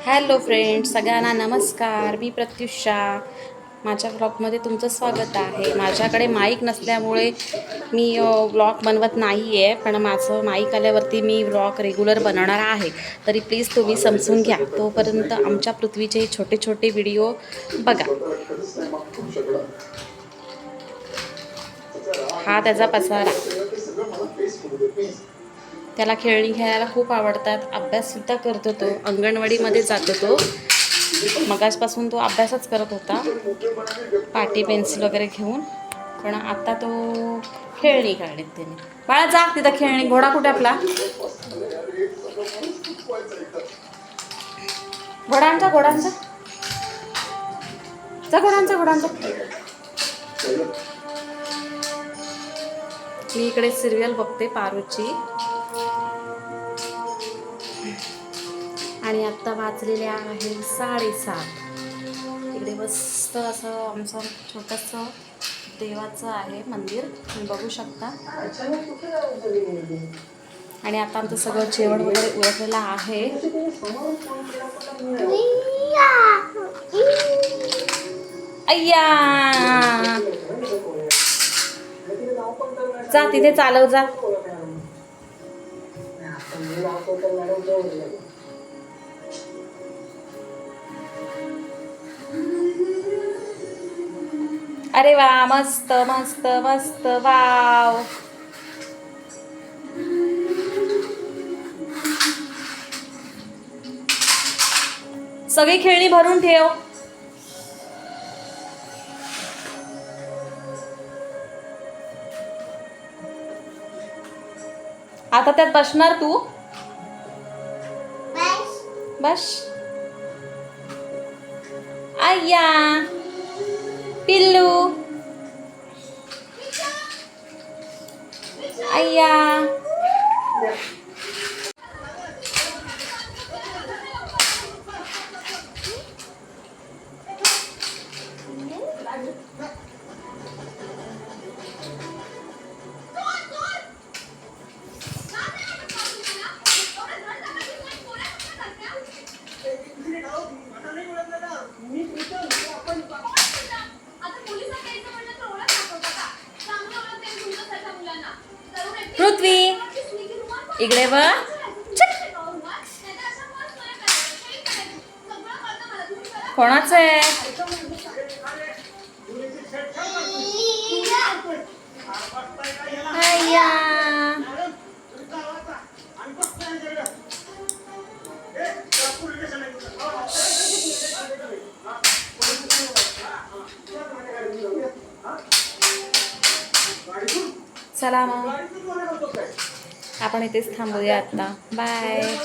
Hello friends, सगळ्यांना नमस्कार. मी प्रत्युषा. माझ्या व्लॉगमध्ये तुमचं स्वागत आहे. माझ्याकडे माईक नसल्यामुळे मी व्लॉग बनवत नाही आहे, पण माझं माईक आल्यावरती मी व्लॉग रेग्युलर बनवणार आहे. तरी प्लीज तुम्ही समजून घ्या. तोपर्यंत आमच्या पृथ्वीचे छोटे छोटे व्हिडिओ बघा. हा त्याचा पसारा. त्याला खेळणी खेळायला खूप आवडतात. अभ्याससुद्धा करतो तो. अंगणवाडीमध्ये जातो तो. मगाचपासून तो अभ्यासच करत होता, पाटी पेन्सिल वगैरे घेऊन. पण आता तो खेळणी काढलीत त्याने. बाळा जा तिथं खेळणी. घोडा कुठे आपला? घोडांचा घोडांचा जा, घोडांचा. मी इकडे सिरियल बघते पारूची. आणि आत्ता वाजलेल्या आहे 7:30. इकडे मस्त असं आमचं छोटंसं देवाचं आहे मंदिर, तुम्ही बघू शकता. आणि आता आमचं सगळं जेवण वगैरे उरकलेलं आहे. अय्या जा तिथे चालव जा. अरे वा, मस्त मस्त मस्त. वाव, सगळी खेळणी भरून ठेव. आता त्यात बसणार तू? बस. अय्या पिल्लू, अय्या. पृथ्वी इकडे बघ. कोणाचं आहे? चला मग आपण इथेच थांबूया आता. बाय.